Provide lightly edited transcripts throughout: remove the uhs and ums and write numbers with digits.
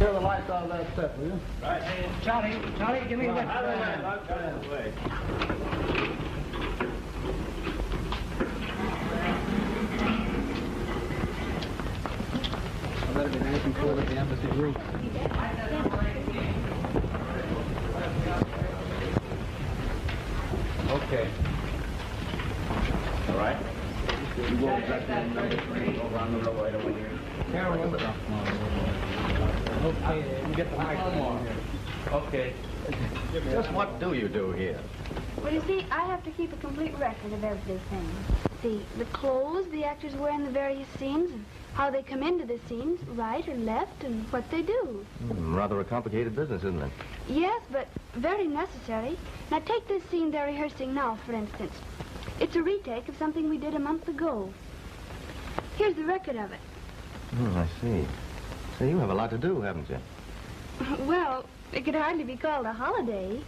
Tear the lights out of that set, will you? Right. Charlie, give me the whip. Out of the way. I better be nice and cool at the embassy roof. Okay. All right. You go exactly in number 3 over on the road right over here. Farrell. Okay, you get the microphone here. Okay. Just what do you do here? Well, you see, I have to keep a complete record of everything. See, the clothes the actors wear in the various scenes, and how they come into the scenes, right or left, and what they do. Rather a complicated business, isn't it? Yes, but very necessary. Now, take this scene they're rehearsing now, for instance. It's a retake of something we did a month ago. Here's the record of it. I see. So you have a lot to do, haven't you? Well, it could hardly be called a holiday.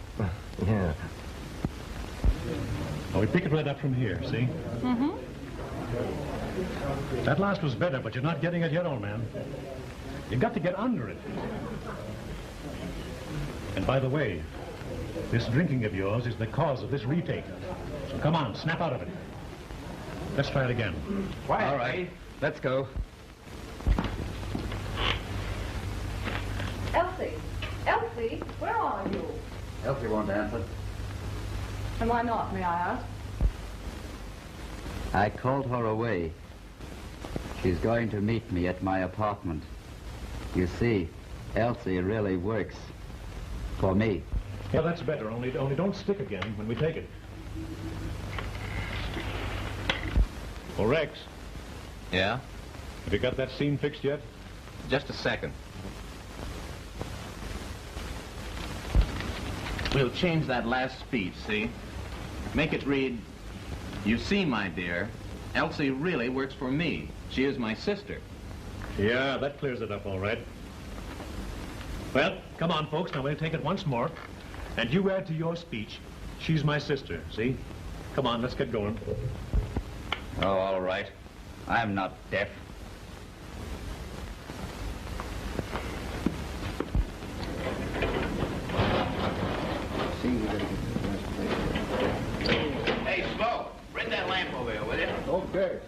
Yeah. Oh, we pick it right up from here, see? Mm-hmm. That last was better, but you're not getting it yet, old man. You've got to get under it. And by the way, this drinking of yours is the cause of this retake. So come on, snap out of it. Let's try it again. Quiet. All right, let's go. Elsie, where are you? Elsie won't answer. And why not, may I ask? I called her away. She's going to meet me at my apartment. You see, Elsie really works for me. Yeah, that's better, only don't stick again when we take it. Well, Rex. Yeah? Have you got that scene fixed yet? Just a second. We'll change that last speech, see? Make it read, "You see, my dear, Elsie really works for me. She is my sister." Yeah, that clears it up all right. Well, come on, folks. Now we'll take it once more. And you add to your speech, "She's my sister," see? Come on, let's get going. Oh, all right. I'm not deaf. Hey, Slow, bring that lamp over here, will you? Okay.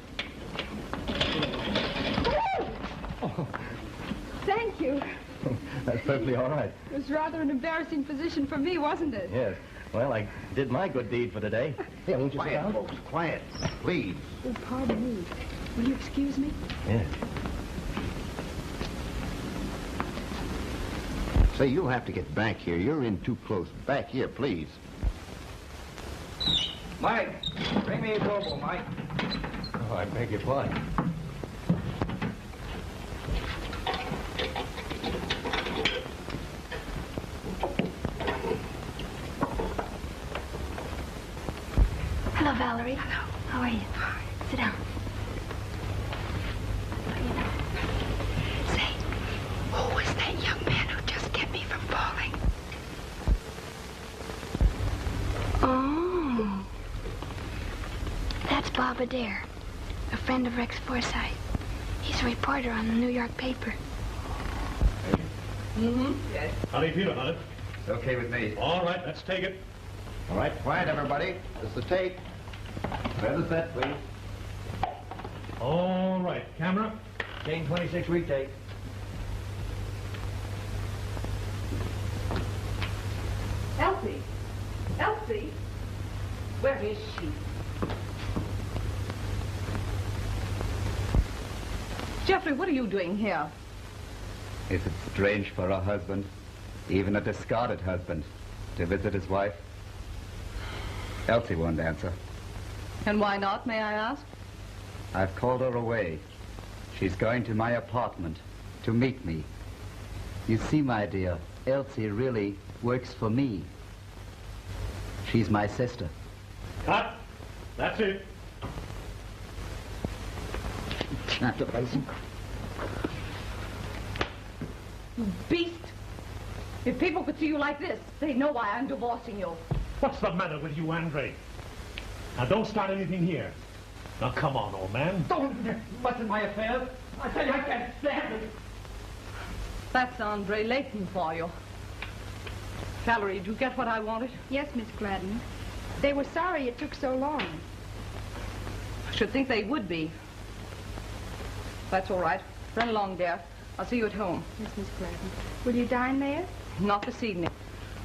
Oh, thank you. That's perfectly all right. It was rather an embarrassing position for me, wasn't it? Yes. Well, I did my good deed for today. Here, won't you sit Quiet, down? folks. Quiet, please. Oh, pardon me. Will you excuse me? Yes. Say, you'll have to get back here. You're in too close. Back here, please. Mike, bring me a bobo, Mike. Oh, I beg your pardon. Hello, Valerie. Hello. How are you? Sit down. Say, who was that young man who just kept me from falling? Oh. That's Bob Adair, a friend of Rex Forsythe. He's a reporter on the New York paper. Mm-hmm. Yes. How do you feel about it? It's okay with me. All right, let's take it. All right, quiet, everybody. This is the tape. Ready the set, please. All right, camera. Scene 26 retake. Elsie? Elsie? Where is she? Jeffrey, what are you doing here? Is it strange for a husband, even a discarded husband, to visit his wife? Elsie won't answer. And why not, may I ask? I've called her away. She's going to my apartment to meet me. You see, my dear, Elsie really works for me. She's my sister. Cut. That's it. You beast! If people could see you like this, they'd know why I'm divorcing you. What's the matter with you, Andre? Now, don't start anything here. Now, come on, old man. Don't much in my affairs. I tell you, I can't stand it. That's Andre Leighton for you. Valerie, did you get what I wanted? Yes, Miss Gladden. They were sorry it took so long. I should think they would be. That's all right. Run along, dear. I'll see you at home. Yes, Miss Gladden. Will you dine there? Not this evening.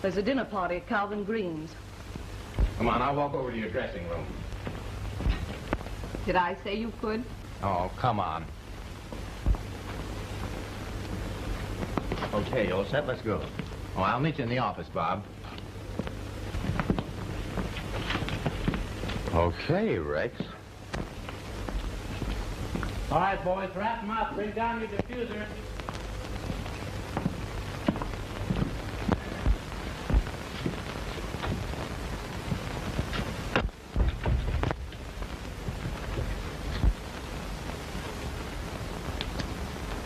There's a dinner party at Calvin Green's. Come on, I'll walk over to your dressing room. Did I say you could? Oh, come on. Okay, all set? Let's go. Oh, I'll meet you in the office, Bob. Okay, Rex. All right, boys, wrap them up. Bring down your diffuser.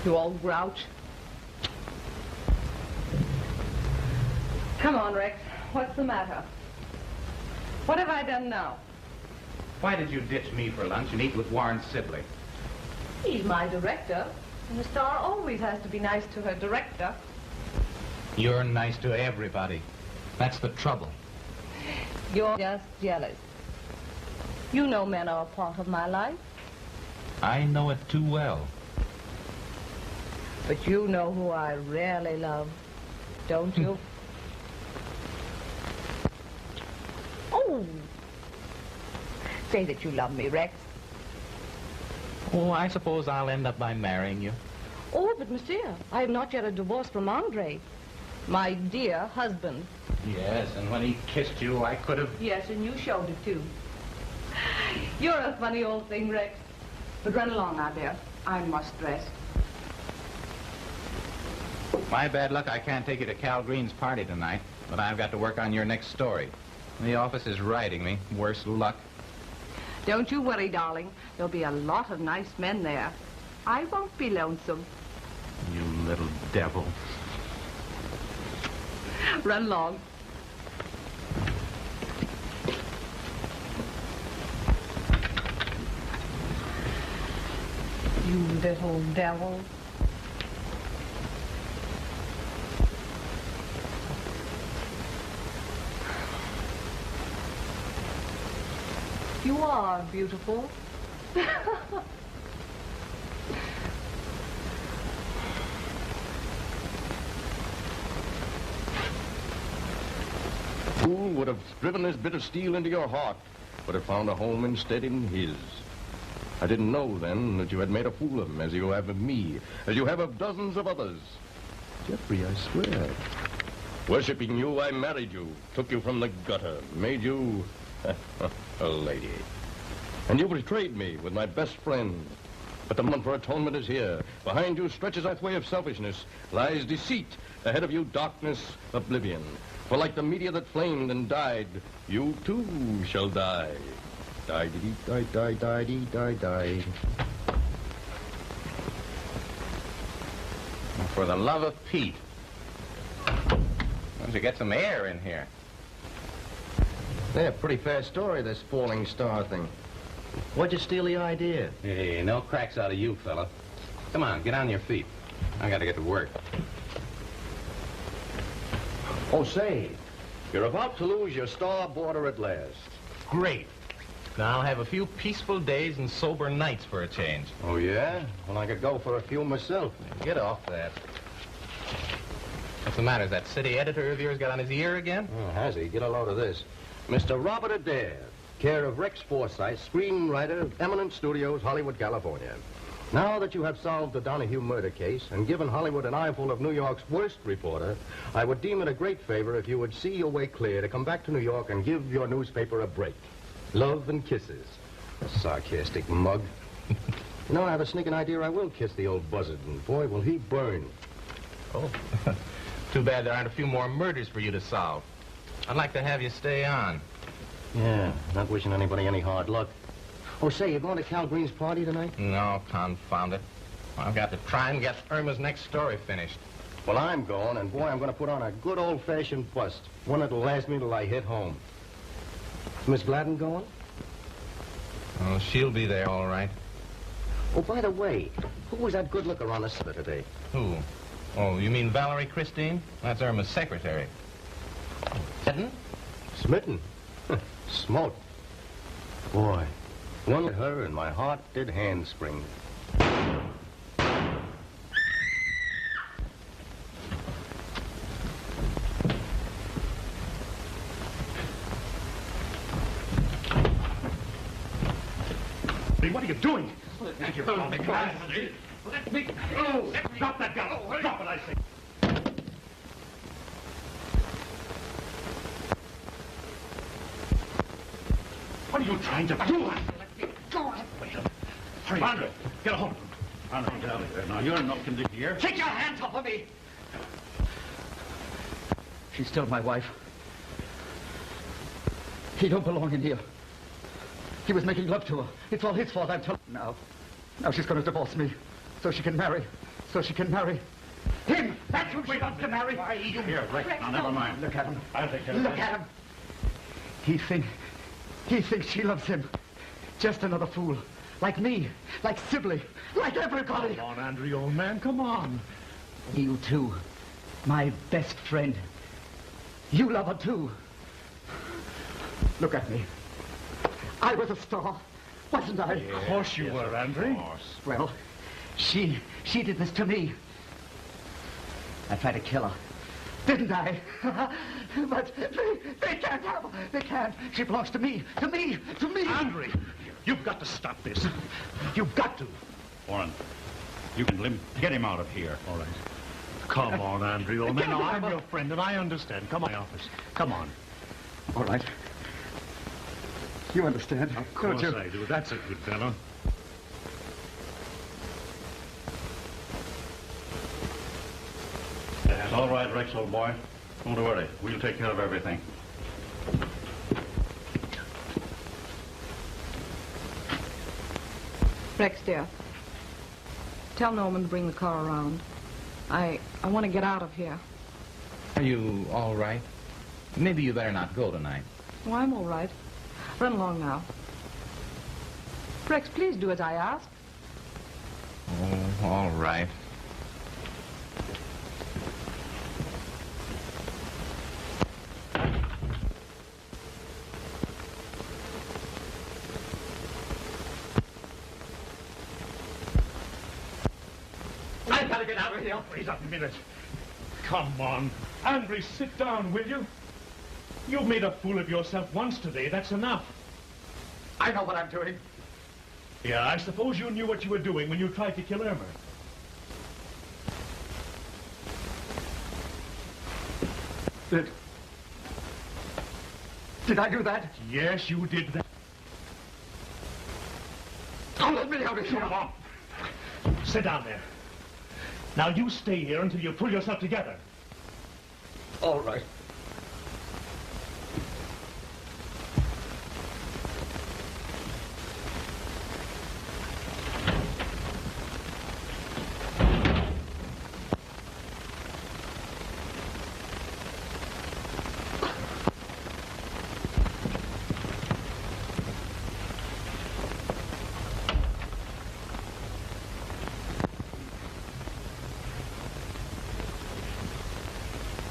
You old grouch. Come on, Rex. What's the matter? What have I done now? Why did you ditch me for lunch and eat with Warren Sibley? He's my director. And the star always has to be nice to her director. You're nice to everybody. That's the trouble. You're just jealous. You know men are a part of my life. I know it too well. But you know who I really love, don't you? Oh! Say that you love me, Rex. Oh, I suppose I'll end up by marrying you. Oh, but monsieur, I have not yet a divorce from Andre. My dear husband. Yes, and when he kissed you, I could have... Yes, and you showed it, too. You're a funny old thing, Rex. But run along, Adair. I must rest. My bad luck, I can't take you to Cal Green's party tonight, but I've got to work on your next story. The office is writing me. Worse luck. Don't you worry, darling. There'll be a lot of nice men there. I won't be lonesome. You little devil. Run along. You little devil. You are beautiful. Who would have driven this bit of steel into your heart, but have found a home instead in his? I didn't know then that you had made a fool of him, as you have of me, as you have of dozens of others. Jeffrey, I swear. Worshipping you, I married you, took you from the gutter, made you a lady. And you betrayed me with my best friend. But the moment for atonement is here. Behind you stretches that way of selfishness, lies deceit. Ahead of you, darkness, oblivion. For like the meteor that flamed and died, you too shall die. Die-dee, die, die, die, die, die. For the love of Pete. Why don't you get some air in here? Yeah, pretty fair story, this falling star thing. Why'd you steal the idea? Hey, no cracks out of you, fella. Come on, get on your feet. I got to get to work. Oh, say, you're about to lose your star border at last. Great. Now I'll have a few peaceful days and sober nights for a change. Oh, yeah? Well, I could go for a few myself. Get off that. What's the matter? Is that city editor of yours got on his ear again? Oh, has he? Get a load of this. Mr. Robert Adair, care of Rex Forsythe, screenwriter, Eminent Studios, Hollywood, California. Now that you have solved the Donahue murder case and given Hollywood an eyeful of New York's worst reporter, I would deem it a great favor if you would see your way clear to come back to New York and give your newspaper a break. Love and kisses. A sarcastic mug. You know, I have a sneaking idea I will kiss the old buzzard, and boy, will he burn. Oh. Too bad there aren't a few more murders for you to solve. I'd like to have you stay on. Yeah, not wishing anybody any hard luck. Oh, say, you going to Cal Green's party tonight? No, confound it. I've got to try and get Irma's next story finished. Well, I'm going, and boy, I'm going to put on a good old-fashioned bust. One that'll last me till I hit home. Miss Gladden going? Oh, she'll be there, all right. Oh, by the way, who was that good looker on the slip today? Who? Oh, you mean Valerie Christine? That's Irma's secretary. Smitten? Smitten? Smote. Boy, one at her and my heart did handspring. What are you doing? Let me go. Let me go. Drop that gun. Drop it, I say. What are you trying to do? Let me go. Wait up. Hurry, Andre. Get a hold of him. Andre, get out of here. Now, you're in no condition here. Take your hands off of me! She's still my wife. He don't belong in here. He was making love to her. It's all his fault, I'm telling you. Now she's going to divorce me. So she can marry. Him! That's who she wants to marry. Why, you here, Rick. Now, never mind. Look at him. I'll take care of Look at him. He thinks she loves him. Just another fool. Like me. Like Sibley. Like everybody. Come on, Andrew, old man. Come on. You too. My best friend. You love her too. Look at me. I was a star, wasn't I? Of course you were, Andre. Well, she did this to me. I tried to kill her, didn't I? But they can't have her. They can't. She belongs to me. To me. Andre, you've got to stop this. You've got to. Warren, you can get him out of here. All right. Come on, Andre, old man. Now, I'm your friend, and I understand. Come on, my office. Come on. All right. You understand, Of course don't you? I do. That's a good fellow. It's all right, Rex, old boy. Don't worry. We'll take care of everything. Rex, dear. Tell Norman to bring the car around. I want to get out of here. Are you all right? Maybe you better not go tonight. Oh, I'm all right. Run along now. Rex, please do as I ask. Oh, all right. I gotta get out of here. Wait a minute. Come on. Andre, sit down, will you? You've made a fool of yourself once today. That's enough. I know what I'm doing. Yeah, I suppose you knew what you were doing when you tried to kill Irma. Did I do that? Yes, you did that. Don't let me out of here. Come on. Sit down there. Now you stay here until you pull yourself together. All right.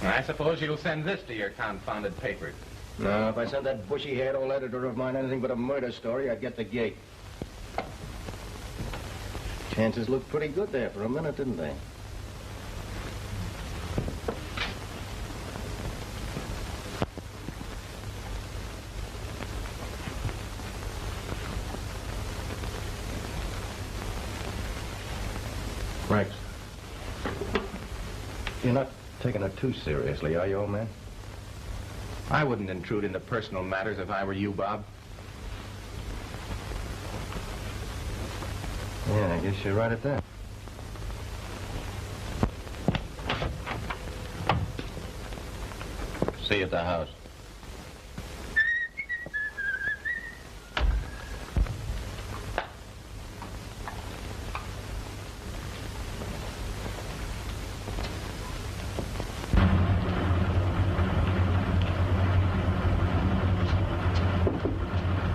I suppose you'll send this to your confounded paper. No, if I sent that bushy-haired old editor of mine anything but a murder story, I'd get the gate. Chances looked pretty good there for a minute, didn't they? Rex, you're not taking it too seriously, are you, old man? I wouldn't intrude into personal matters if I were you, Bob. Yeah, I guess you're right at that. See you at the house.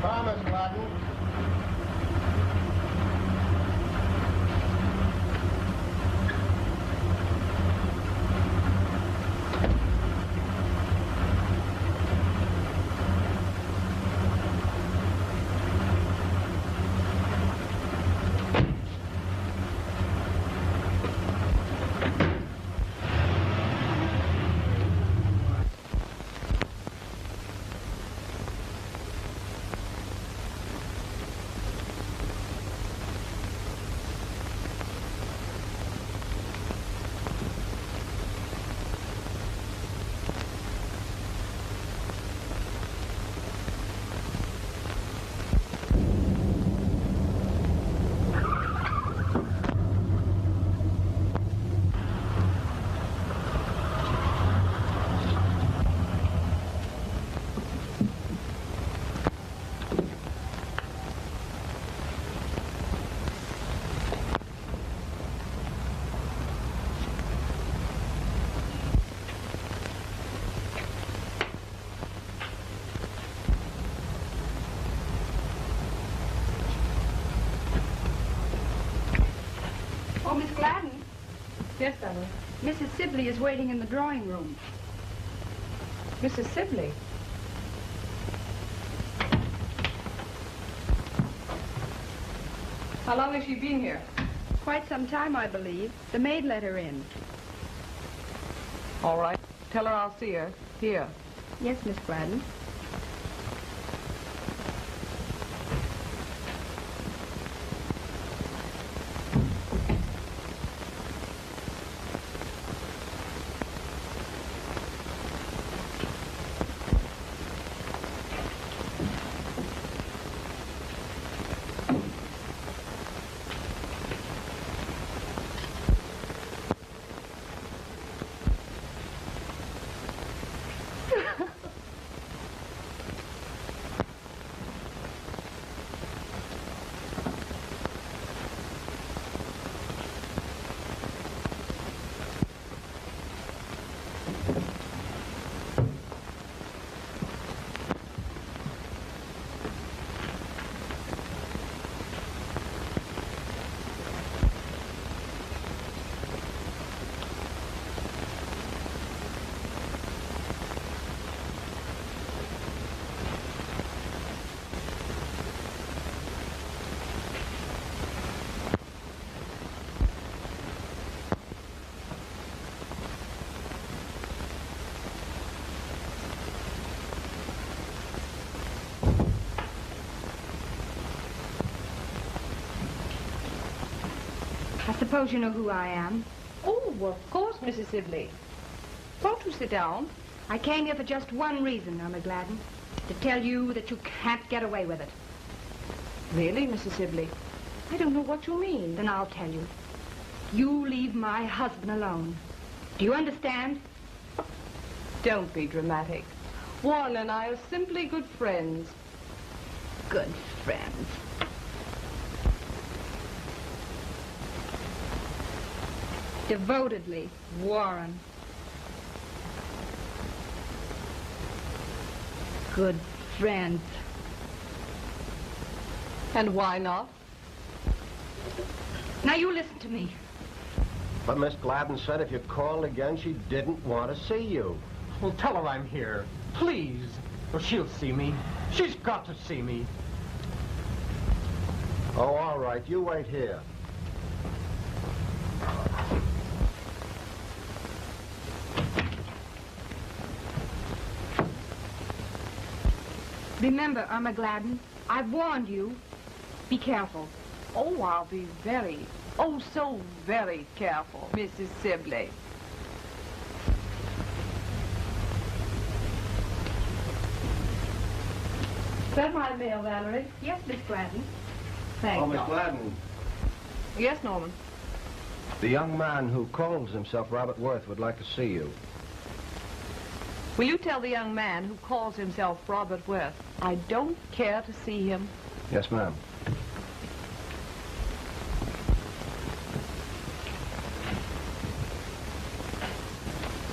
Promise, Gladden. Oh, Miss Gladden, Yes, Valerie. Mrs. Sibley is waiting in the drawing room. Mrs. Sibley. How long has she been here? Quite some time, I believe. The maid let her in. All right. Tell her I'll see her. Here. Yes, Miss Gladden. I suppose you know who I am. Oh, of course, Mrs. Sibley. Won't you sit down? I came here for just one reason, Irma Gladden. To tell you that you can't get away with it. Really, Mrs. Sibley? I don't know what you mean. Then I'll tell you. You leave my husband alone. Do you understand? Don't be dramatic. Warren and I are simply good friends. Good friends. Devotedly, Warren. Good friends. And why not? Now you listen to me. But Miss Gladden said if you called again, she didn't want to see you. Well, tell her I'm here. Please. Or she'll see me. She's got to see me. Oh, all right. You wait here. Remember, Irma Gladden, I've warned you. Be careful. Oh, I'll be very, oh, so very careful, Mrs. Sibley. Is that my mail, Valerie? Yes, Miss Gladden. Thank you. Oh, Miss Gladden. Yes, Norman. The young man who calls himself Robert Worth would like to see you. Will you tell the young man who calls himself Robert Worth I don't care to see him? Yes, ma'am.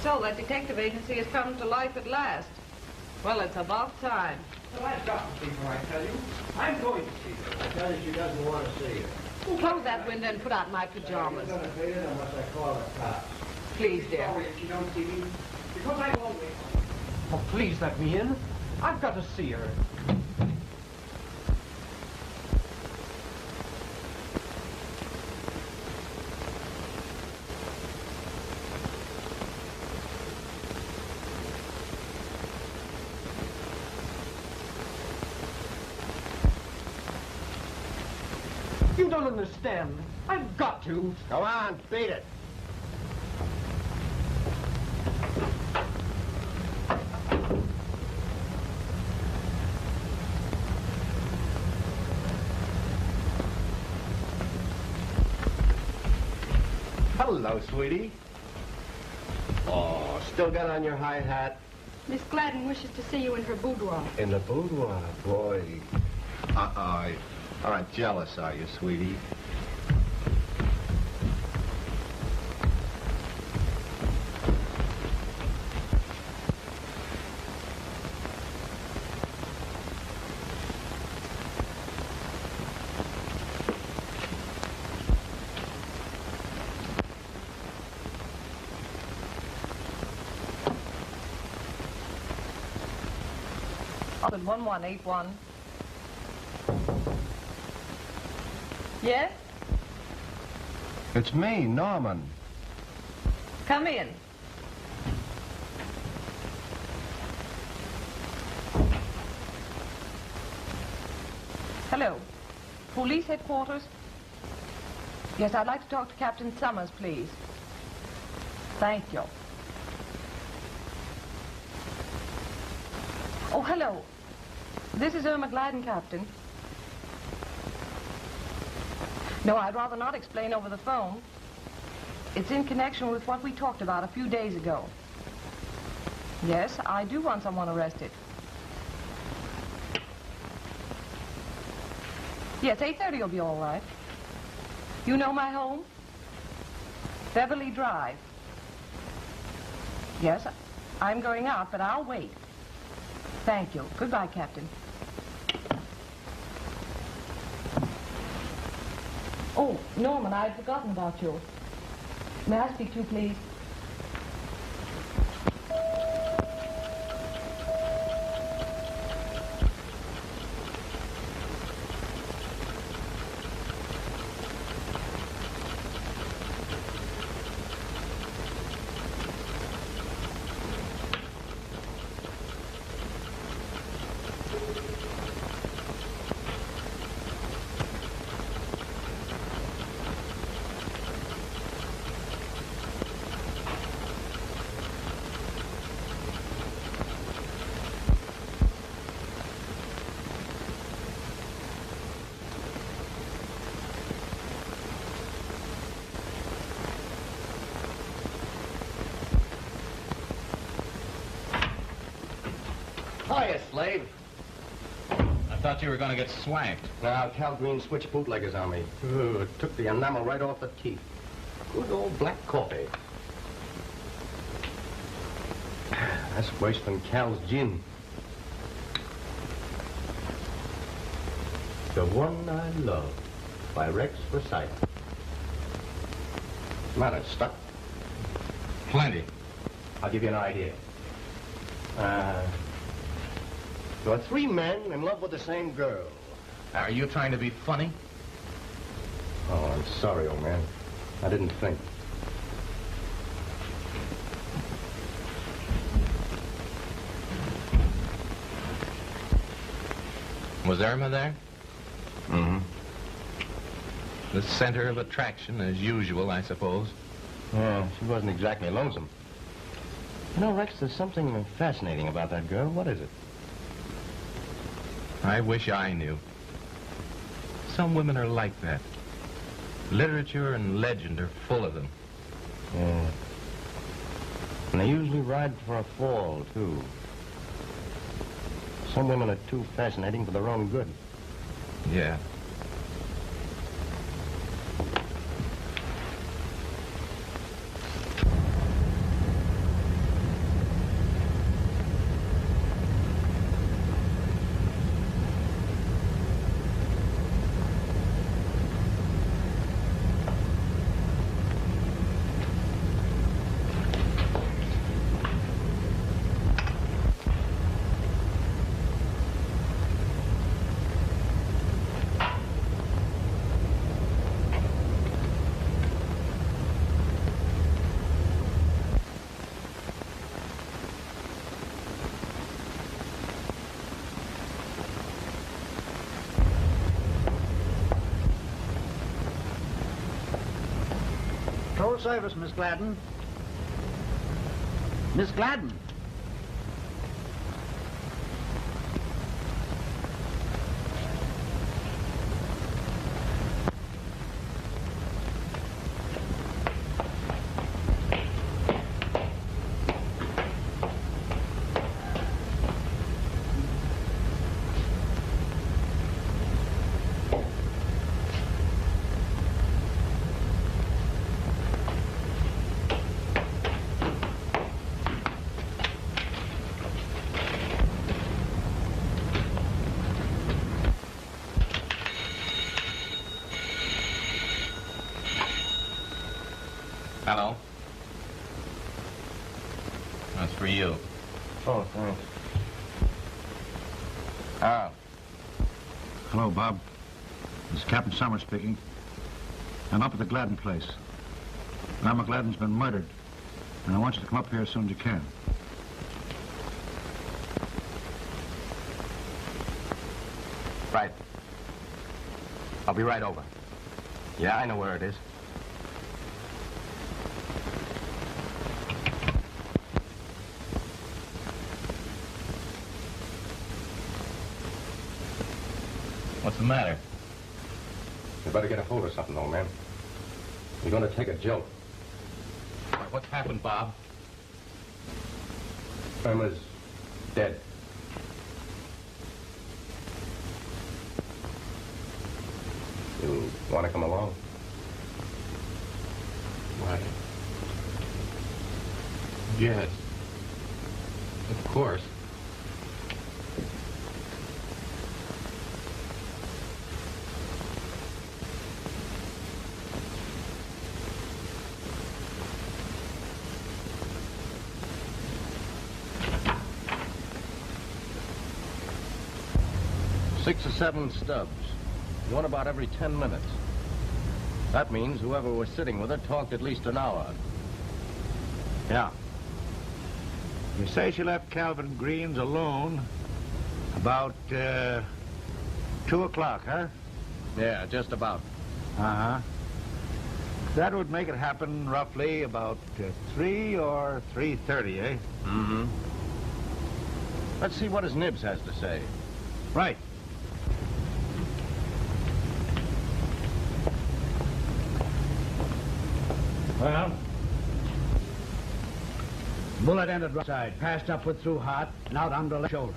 So that detective agency has come to life at last. Well, it's about time. Well, I've got to see her, I tell you. I'm going to see her. I tell you she doesn't want to see you. Close that window and put out my pajamas. I'm going to pay it unless I call the cops. Please, dear. Sorry if you don't see me. Because I'm lonely. Oh, please let me in. I've got to see her. You don't understand. I've got to. Go on, beat it. Hello, sweetie. Oh, still got on your high hat? Miss Gladden wishes to see you in her boudoir. In the boudoir, boy. Aren't jealous, are you, sweetie? Hopton 1181. Yes? It's me, Norman. Come in. Hello. Police headquarters? Yes, I'd like to talk to Captain Sommers, please. Thank you. Oh, hello. This is Irma Gladden, Captain. No, I'd rather not explain over the phone. It's in connection with what we talked about a few days ago. Yes, I do want someone arrested. Yes, 8:30 will be all right. You know my home? Beverly Drive. Yes, I'm going out, but I'll wait. Thank you. Goodbye, Captain. Oh, Norman, I'd forgotten about you. May I speak to you, please? Hiya, slave. I thought you were going to get swanked. Now, Cal Green switched bootleggers on me. Ooh, it took the enamel right off the teeth. Good old black coffee. That's worse than Cal's gin. The One I Love by Rex Forsythe. Matter, stuck? Plenty. I'll give you an idea. There are 3 men in love with the same girl. Are you trying to be funny? Oh, I'm sorry, old man. I didn't think. Was Irma there? Mm-hmm. The center of attraction, as usual, I suppose. Yeah, she wasn't exactly lonesome. You know, Rex, there's something fascinating about that girl. What is it? I wish I knew. Some women are like that. Literature and legend are full of them. Yeah. And they usually ride for a fall, too. Some women are too fascinating for their own good. Yeah. Full service, Miss Gladden. Miss Gladden. Hello? That's for you. Oh, thanks. Farrell. Hello, Bob. This is Captain Sommers speaking. I'm up at the Gladden place. Irma Gladden's been murdered, and I want you to come up here as soon as you can. Right. I'll be right over. Yeah, I know where it is. What's the matter? You better get a hold of something, old man. You're going to take a joke. What's happened, Bob? Irma's dead. You want to come along? Why? Yes. Of course. Six or seven stubs. One about every 10 minutes. That means whoever was sitting with her talked at least an hour. Yeah. You say she left Calvin Green's alone about 2 o'clock, huh? Yeah, just about. Uh-huh. That would make it happen roughly about 3 or 3:30, eh? Mm-hmm. Let's see what his nibs has to say. Right. Well, bullet entered right side, passed upward through heart, and out under left shoulder.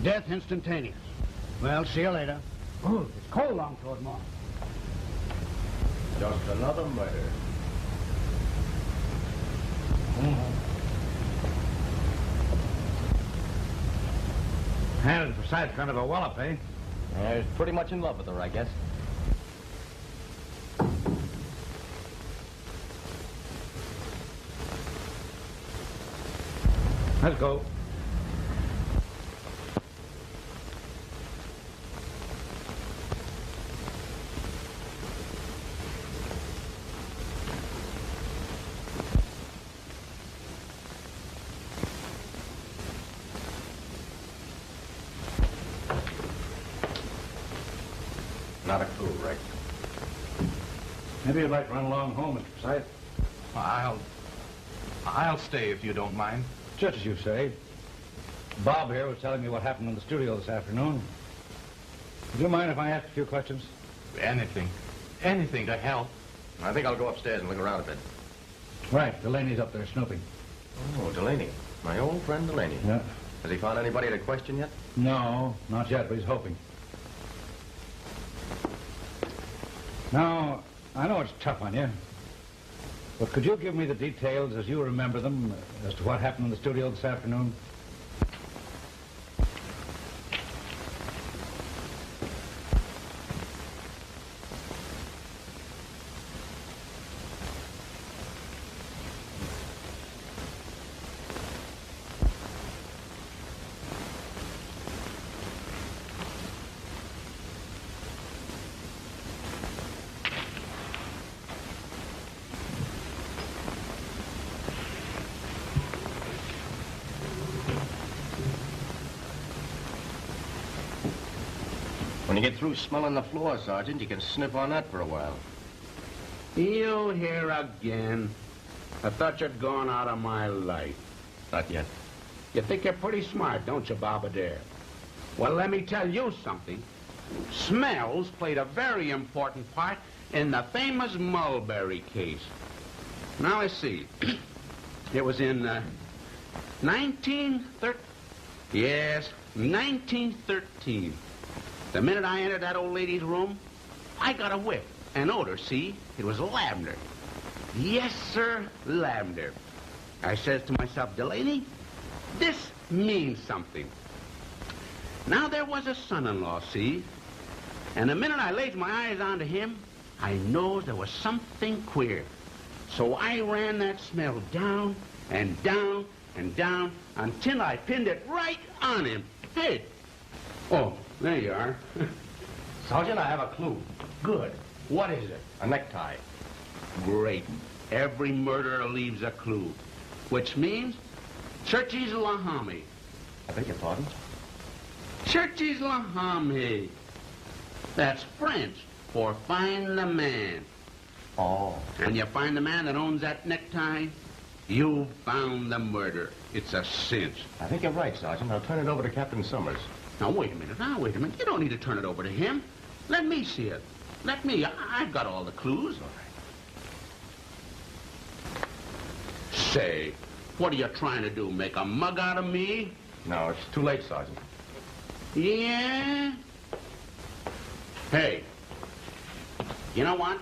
Death instantaneous. Well, see you later. Oh, it's cold along toward morning. Just another murder. And Forsythe kind of a wallop, eh? Yeah, he's pretty much in love with her, I guess. Let's go. Not a clue, Rick. Maybe you'd like to run along home, Mr. Forsythe. I'll stay if you don't mind. Just as you say. Bob here was telling me what happened in the studio this afternoon. Would you mind if I ask a few questions? Anything. Anything to help. I think I'll go upstairs and look around a bit. Right, Delaney's up there snooping. Oh, Delaney. My old friend Delaney. Yeah. Has he found anybody to question yet? No, not yet, but he's hoping. Now, I know it's tough on you, but could you give me the details as you remember them as to what happened in the studio this afternoon? When you get through smelling the floor, Sergeant, you can sniff on that for a while. You here again? I thought you'd gone out of my life. Not yet. You think you're pretty smart, don't you, Bob Adair? Well, let me tell you something. Smells played a very important part in the famous Mulberry case. Now, let's see. It was in 1913. Yes, 1913. The minute I entered that old lady's room, I got a whiff, an odor, see? It was lavender. Yes, sir, lavender. I says to myself, Delaney, this means something. Now, there was a son-in-law, see? And the minute I laid my eyes onto him, I knows there was something queer. So I ran that smell down and down and down until I pinned it right on him. Hey, Oh, there you are. Sergeant, I have a clue. Good. What is it? A necktie. Great. Every murderer leaves a clue. Which means Churchy's Lahami. I beg your pardon? Churchy's Lahami. That's French for find the man. Oh. And you find the man that owns that necktie, you've found the murder. It's a cinch. I think you're right, Sergeant. I'll turn it over to Captain Sommers. Now, wait a minute. You don't need to turn it over to him. Let me see it. Let me. I've got all the clues. All right. Say, what are you trying to do? Make a mug out of me? No, it's too late, Sergeant. Yeah? Hey, you know what?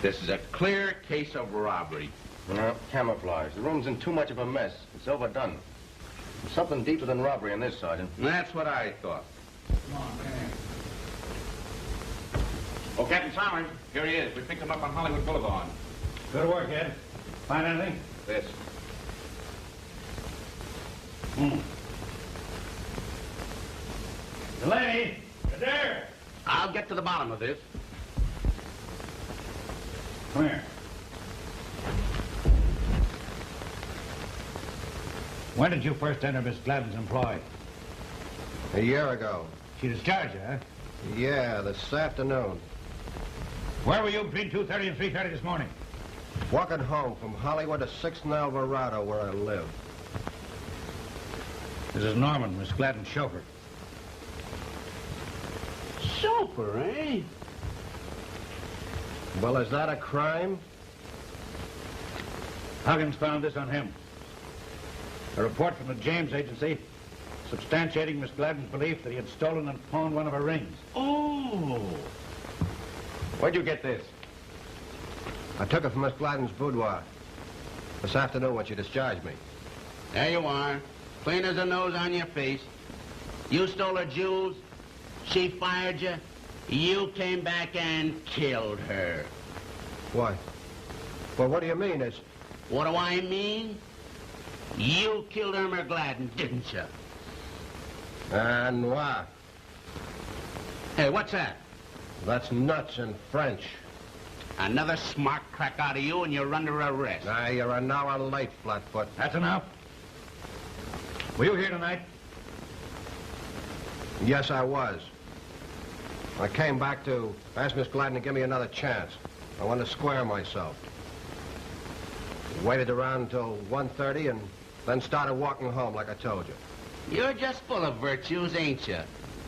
This is a clear case of robbery. No, camouflage. The room's in too much of a mess. It's overdone. There's something deeper than robbery in this, Sergeant. That's what I thought. Come on, man. Oh, Captain Sommers, here he is. We picked him up on Hollywood Boulevard. Good work, Ed. Find anything? This. Delaney! Adair! I'll get to the bottom of this. Come here. When did you first enter Miss Gladden's employ? A year ago. She discharged you, huh? Yeah, this afternoon. Where were you between 2:30 and 3:30 this morning? Walking home from Hollywood to 6th and Alvarado, where I live. This is Norman, Miss Gladden's chauffeur. Chauffeur, eh? Well, is that a crime? Huggins found this on him. A report from the James Agency substantiating Miss Gladden's belief that he had stolen and pawned one of her rings. Oh. Where'd you get this? I took it from Miss Gladden's boudoir this afternoon when she discharged me. There you are. Plain as a nose on your face. You stole her jewels. She fired you. You came back and killed her. Why? Well, what do you mean? What do I mean? You killed Irma Gladden, didn't you? And why? Hey, what's that? That's nuts in French. Another smart crack out of you and you're under arrest. Now, you're an hour late, Flatfoot. That's enough. Were you here tonight? Yes, I was. I came back to ask Miss Gladden to give me another chance. I wanted to square myself. Waited around until 1:30 and then started walking home like I told you. You're just full of virtues, ain't you?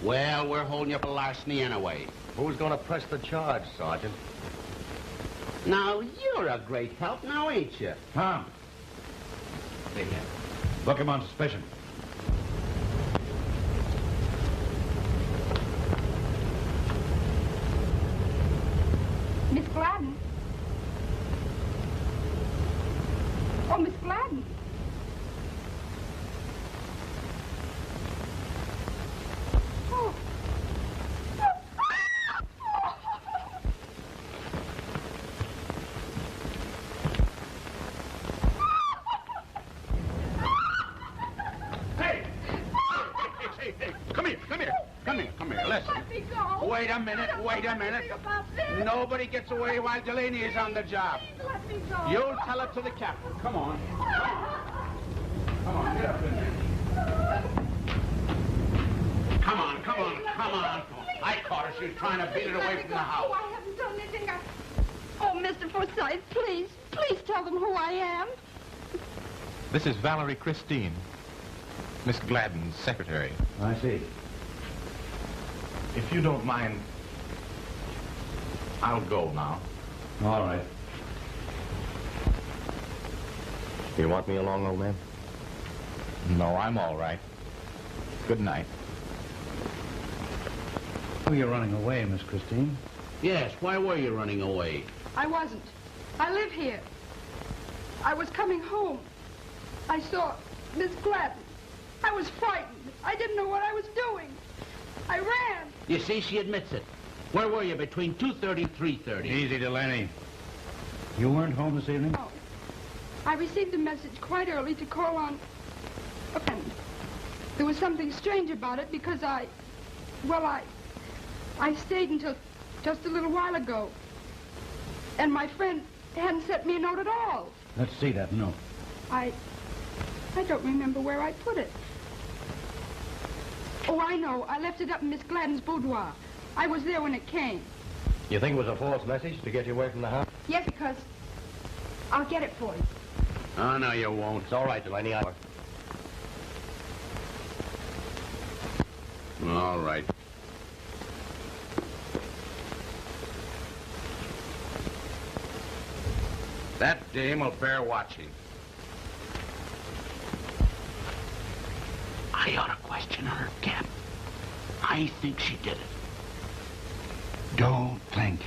Well, we're holding you for larceny anyway. Who's going to press the charge, Sergeant? Now, you're a great help now, ain't you? Tom. There you Book him on suspicion. Miss Gladden? Oh, Miss Gladden. Oh. Hey! Come here, listen. Let me go. Wait a minute. About this. Nobody gets away while Delaney is on the job. Please let me go. You'll tell it to the captain. Come on. Come on, get up in there. Come on. I caught her. She was trying to beat it away from the house. Oh, I haven't done anything. Oh, Mr. Forsythe, please tell them who I am. This is Valerie Christine, Miss Gladden's secretary. I see. If you don't mind, I'll go now. All right. You want me along, old man? No, I'm all right. Good night. Oh, you're running away, Miss Christine. Yes, why were you running away? I wasn't. I live here. I was coming home. I saw Miss Gladden. I was frightened. I didn't know what I was doing. I ran. You see, she admits it. Where were you between 2:30 and 3:30? Easy, Delaney. You weren't home this evening? No. I received a message quite early to call on a friend. There was something strange about it because I Well, I stayed until just a little while ago. And my friend hadn't sent me a note at all. Let's see that note. I don't remember where I put it. Oh, I know. I left it up in Miss Gladden's boudoir. I was there when it came. You think it was a false message to get you away from the house? Yes, because I'll get it for you. Oh, no, you won't. It's all right, Delaney. All right. That dame will bear watching. I ought to question her, Cap. I think she did it. Don't think.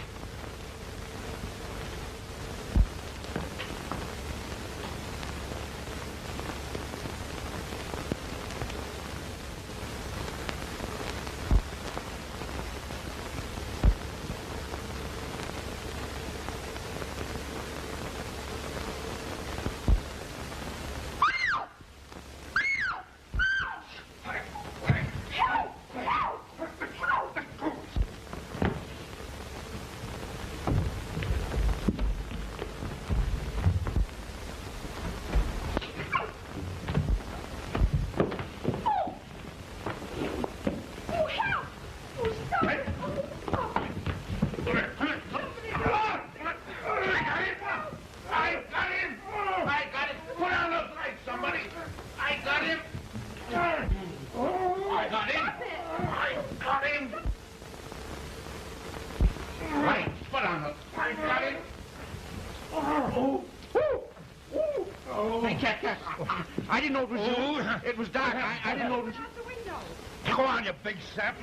I didn't know it was you. It was dark. I didn't know it was you. Out the window. Go on, you big sap.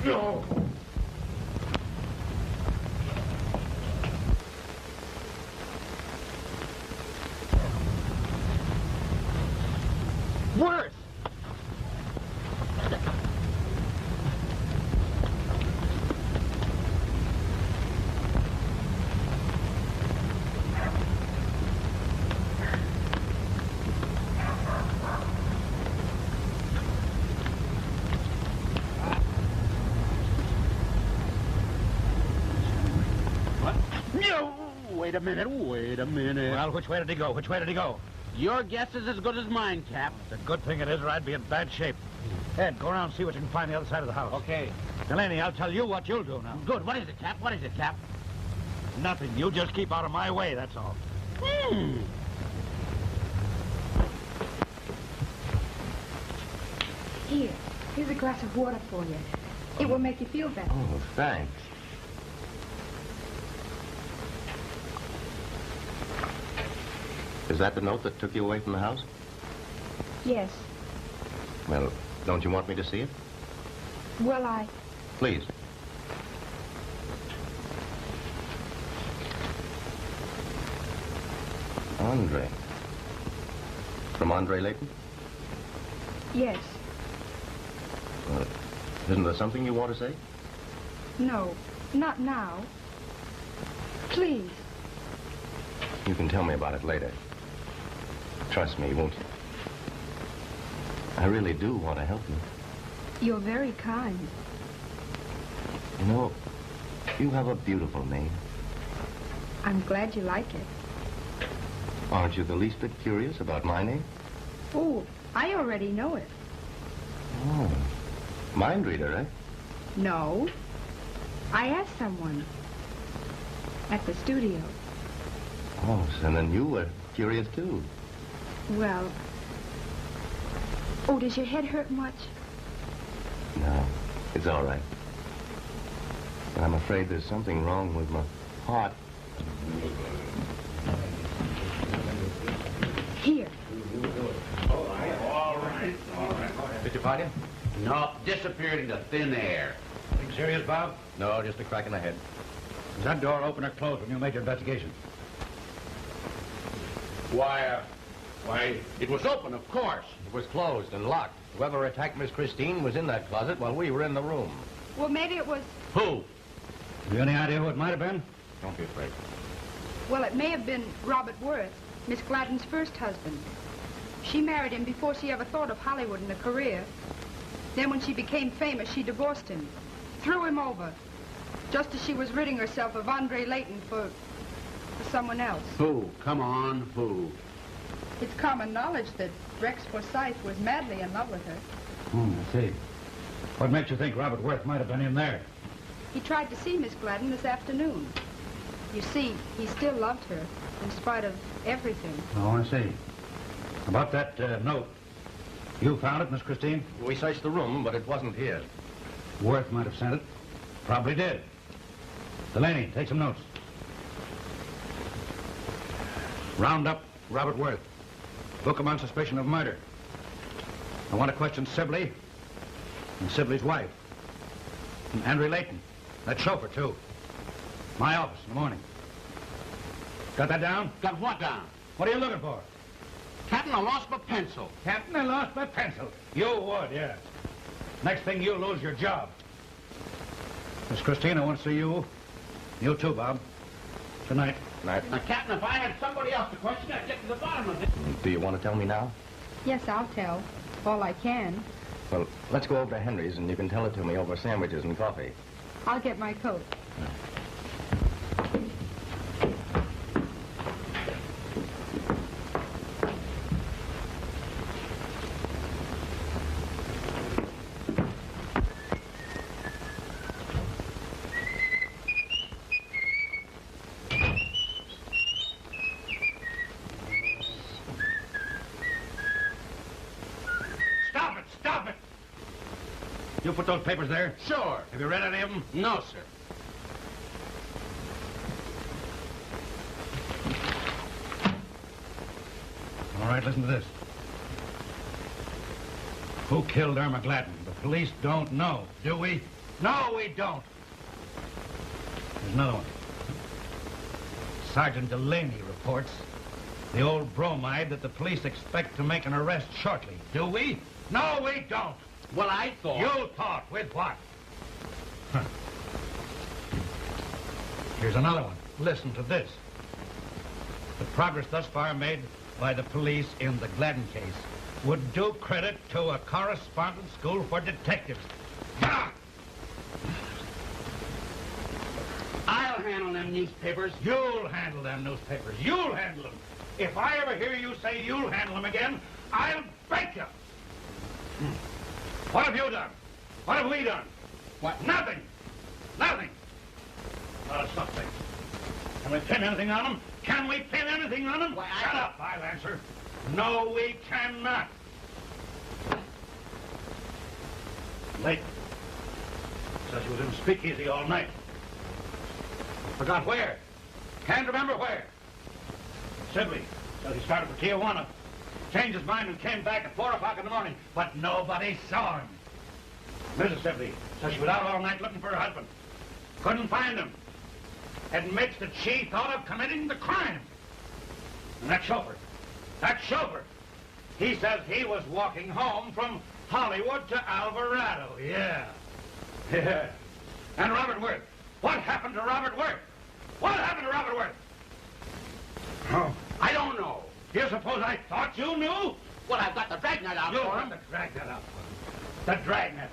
No. Worth! Wait a minute. Well, which way did he go? Which way did he go? Your guess is as good as mine, Cap. It's a good thing it is, or I'd be in bad shape. Ed, go around and see what you can find the other side of the house. Okay. Delaney, I'll tell you what you'll do now. Good. What is it, Cap? What is it, Cap? Nothing. You just keep out of my way, that's all. Here's a glass of water for you. It will make you feel better. Oh, thanks. Is that the note that took you away from the house? Yes. Well, don't you want me to see it? Well, Please. Andre. From Andre Leighton? Yes. Isn't there something you want to say? No, not now. Please. You can tell me about it later. Trust me, won't you? I really do want to help you. You're very kind. You know, you have a beautiful name. I'm glad you like it. Aren't you the least bit curious about my name? Oh, I already know it. Oh. Mind reader, eh? No. I asked someone. At the studio. Oh, so then you were curious, too. Well... Oh, does your head hurt much? No, it's all right. But I'm afraid there's something wrong with my heart. Here. All right. Did you find him? No, disappeared into thin air. Anything serious, Bob? No, just a crack in the head. Was that door open or closed when you made your investigation? Why, it was open, of course. It was closed and locked. Whoever attacked Miss Christine was in that closet while we were in the room. Well, maybe it was... Who? Have you any idea who it might have been? Don't be afraid. Well, it may have been Robert Worth. Miss Gladden's first husband. She married him before she ever thought of Hollywood and a career. Then when she became famous, she divorced him. Threw him over. Just as she was ridding herself of Andre Leighton for someone else. Who? Come on, who? It's common knowledge that Rex Forsythe was madly in love with her. I see. What makes you think Robert Worth might have been in there? He tried to see Miss Gladden this afternoon. You see, he still loved her, in spite of everything. Oh, I see. About that note. You found it, Miss Christine? We searched the room, but it wasn't here. Worth might have sent it. Probably did. Delaney, take some notes. Round up Robert Worth. Book him on suspicion of murder. I want to question Sibley and Sibley's wife. And Andre Leighton. That chauffeur, too. My office in the morning. Got that down? Got what down? What are you looking for? Captain, I lost my pencil. Captain, I lost my pencil. You would, yeah. Next thing, you'll lose your job. Miss Christine, I want to see you. You too, Bob. Good night. Night. Now, Captain, if I had somebody else to question, I'd get to the bottom of it. Do you want to tell me now? Yes, I'll tell. All I can. Well, let's go over to Henry's and you can tell it to me over sandwiches and coffee. I'll get my coat. You put those papers there? Sure. Have you read any of them? No, sir. All right, listen to this. Who killed Irma Gladden? The police don't know, do we? No, we don't. There's another one. Sergeant Delaney reports the old bromide that the police expect to make an arrest shortly. Do we? No, we don't. Well, I thought... You thought? With what? Huh. Here's another one. Listen to this. The progress thus far made by the police in the Gladden case would do credit to a correspondence school for detectives. Ah! I'll handle them newspapers. You'll handle them newspapers. You'll handle them. If I ever hear you say you'll handle them again, I'll break you. What have you done? What have we done? What? Nothing. Nothing. Not something. Can we pin anything on them? Can we pin anything on them? Why, Shut up, I'll answer. No, we cannot. Leighton says she was in the speakeasy all night. Forgot where. Can't remember where. Sibley says he started for Tijuana. Changed his mind and came back at 4 o'clock in the morning, but nobody saw him. Mrs. Sibley says she was out all night looking for her husband. Couldn't find him. Admits that she thought of committing the crime. And that chauffeur, he says he was walking home from Hollywood to Alvarado. Yeah. And Robert Worth. What happened to Robert Worth? What happened to Robert Worth? Oh, I don't know. You suppose I thought you knew? Well, I've got the dragnet out for him. The dragnet out for him. The dragnet.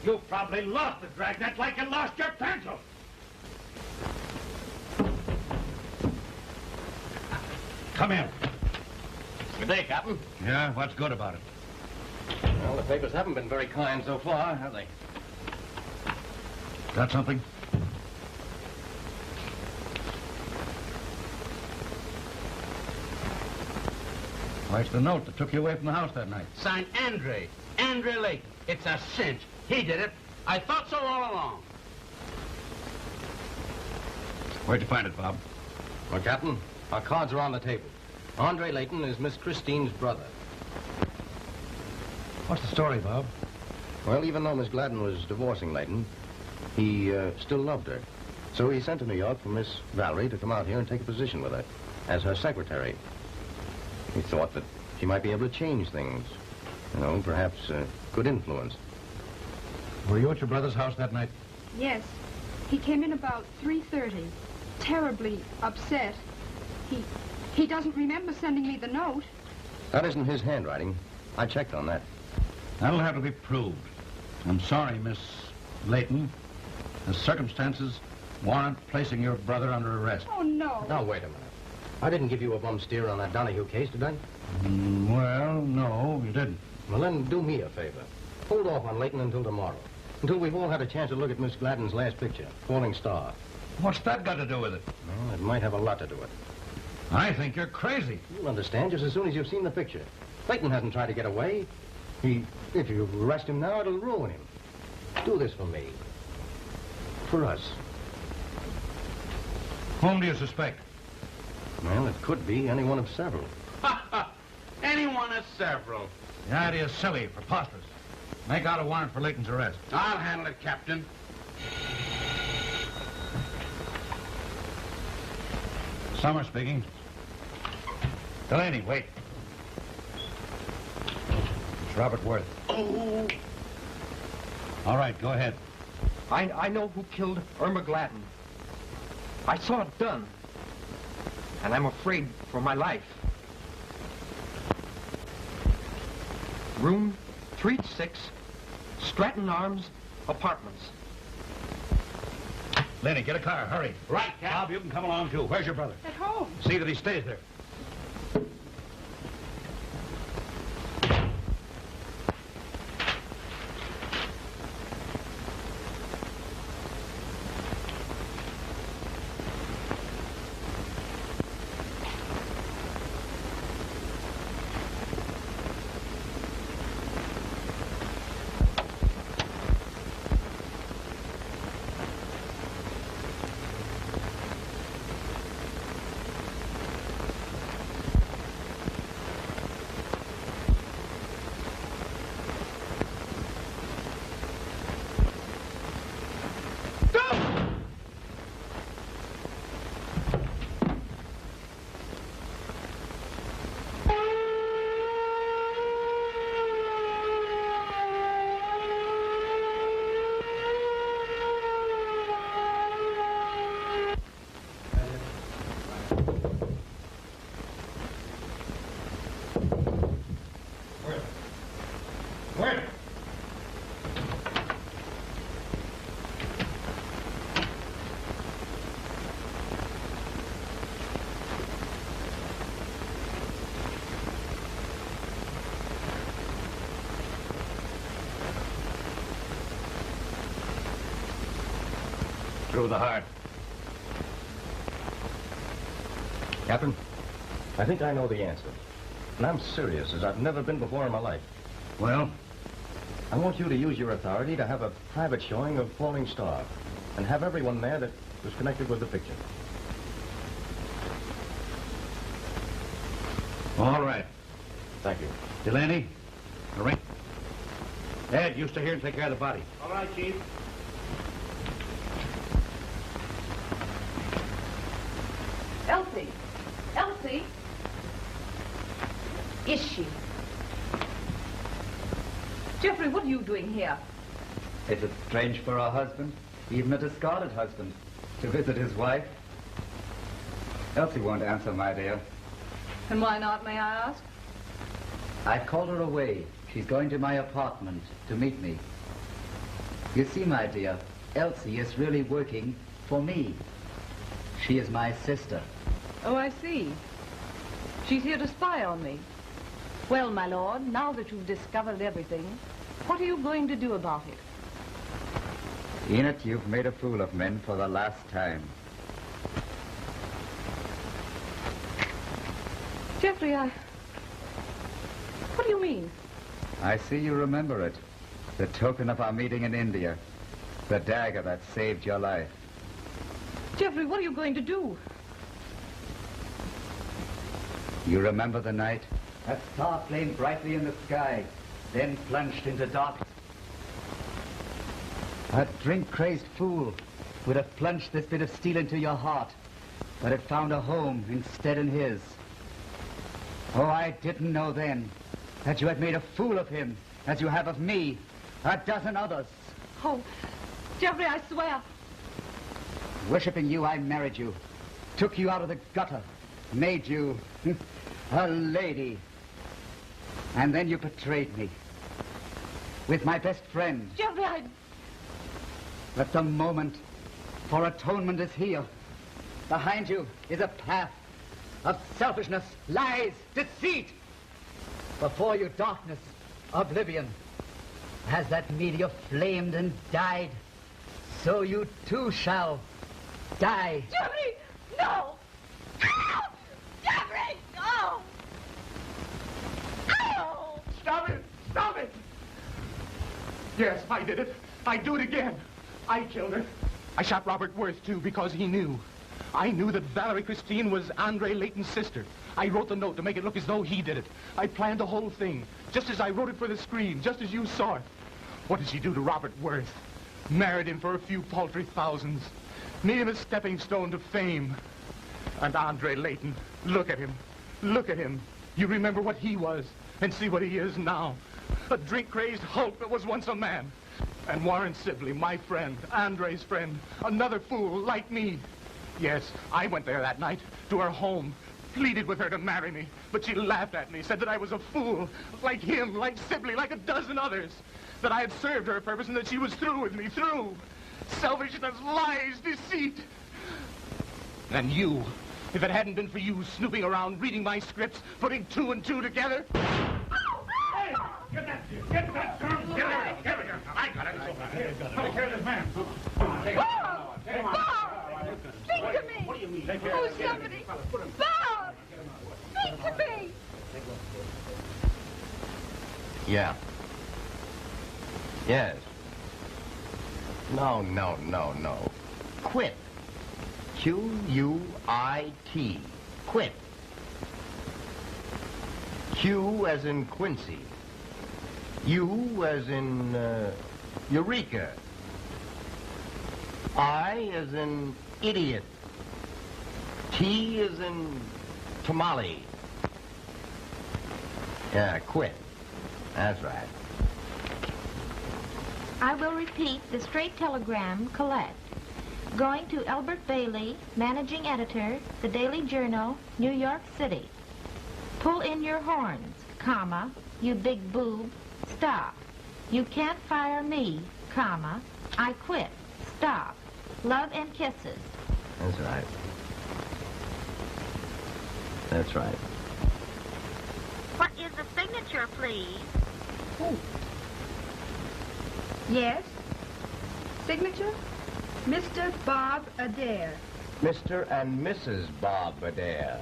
You probably lost the dragnet like you lost your pencil. Come in. Good day, Captain. Yeah, what's good about it? Well, the papers haven't been very kind so far, have they? Got something? Why, it's the note that took you away from the house that night. Signed Andre Leighton. It's a cinch. He did it. I thought so all along. Where'd you find it, Bob? Well, Captain, our cards are on the table. Andre Leighton is Miss Christine's brother. What's the story, Bob? Well, even though Miss Gladden was divorcing Leighton, he still loved her. So he sent to New York for Miss Valerie to come out here and take a position with her as her secretary. He thought that she might be able to change things. You know, perhaps good influence. Were you at your brother's house that night? Yes. He came in about 3:30. Terribly upset. He doesn't remember sending me the note. That isn't his handwriting. I checked on that. That'll have to be proved. I'm sorry, Miss Leighton. The circumstances warrant placing your brother under arrest. Oh, no. Now, wait a minute. I didn't give you a bum steer on that Donahue case, did I? Well, no, you didn't. Well, then do me a favor. Hold off on Leighton until tomorrow. Until we've all had a chance to look at Miss Gladden's last picture, Falling Star. What's that got to do with it? Well, it might have a lot to do with it. I think you're crazy. You'll understand just as soon as you've seen the picture. Leighton hasn't tried to get away. If you arrest him now, it'll ruin him. Do this for me. For us. Whom do you suspect? Well, it could be any one of several. Any one of several. The idea's silly, preposterous. Make out a warrant for Leighton's arrest. I'll handle it, Captain. Sommers speaking. Delaney, wait. It's Robert Worth. Oh. All right, go ahead. I know who killed Irma Gladden. I saw it done. And I'm afraid for my life. Room 3-6, Stratton Arms Apartments. Lenny, get a car, hurry. Right, Cap. Bob, you can come along, too. Where's your brother? At home. See that he stays there. Through the heart. Captain, I think I know the answer. And I'm serious, as I've never been before in my life. Well? I want you to use your authority to have a private showing of Falling Star and have everyone there that was connected with the picture. All right. Thank you. Delaney, arrange. Ed, you stay here and take care of the body. All right, Chief. Elsie! Elsie! Is she? Jeffrey, what are you doing here? Is it strange for a husband, even a discarded husband, to visit his wife? Elsie won't answer, my dear. And why not, may I ask? I called her away. She's going to my apartment to meet me. You see, my dear, Elsie is really working for me. She is my sister. Oh, I see. She's here to spy on me. Well, my lord, now that you've discovered everything, what are you going to do about it? Enid, you've made a fool of men for the last time. Jeffrey, what do you mean? I see you remember it. The token of our meeting in India. The dagger that saved your life. Jeffrey, what are you going to do? You remember the night? That star flamed brightly in the sky, then plunged into darkness. That drink-crazed fool would have plunged this bit of steel into your heart, but it found a home instead in his. Oh, I didn't know then that you had made a fool of him, as you have of me, a dozen others. Oh, Jeffrey, I swear. Worshipping you, I married you, took you out of the gutter, made you a lady. And then you betrayed me with my best friend. Geoffrey, But the moment for atonement is here. Behind you is a path of selfishness, lies, deceit. Before you, darkness, oblivion. As that meteor flamed and died, so you too shall die. Geoffrey, no! Ow! Geoffrey, no! Ow! Stop it! Stop it! Yes, I did it. I'd do it again. I killed her. I shot Robert Worth, too, because he knew. I knew that Valerie Christine was Andre Leighton's sister. I wrote the note to make it look as though he did it. I planned the whole thing, just as I wrote it for the screen, just as you saw it. What did she do to Robert Worth? Married him for a few paltry thousands. Made him a stepping stone to fame. And Andre Leighton, look at him. Look at him. You remember what he was, and see what he is now. A drink-crazed hulk that was once a man. And Warren Sibley, my friend, Andre's friend, another fool like me. Yes, I went there that night, to her home, pleaded with her to marry me, but she laughed at me, said that I was a fool, like him, like Sibley, like a dozen others, that I had served her purpose and that she was through with me, through. Selfishness, lies, deceit. And you, if it hadn't been for you snooping around, reading my scripts, putting two and two together... Hey, get that girl, get her, I got it. Take care of this man. Bob! Speak to me! What do you mean? Oh, somebody! Bob! Speak to me! Yeah. Yes. No. Quit. Q-U-I-T. Quit. Q as in Quincy. U as in Eureka. I as in idiot. T as in tamale. Yeah, quit. That's right. I will repeat the straight telegram, Colette. Going to Elbert Bailey, managing editor, The Daily Journal, New York City. Pull in your horns, comma, you big boob, stop. You can't fire me, comma, I quit, stop. Love and kisses. That's right. That's right. What is the signature, please? Oh. Yes? Signature? Mr. Bob Adair. Mr. and Mrs. Bob Adair.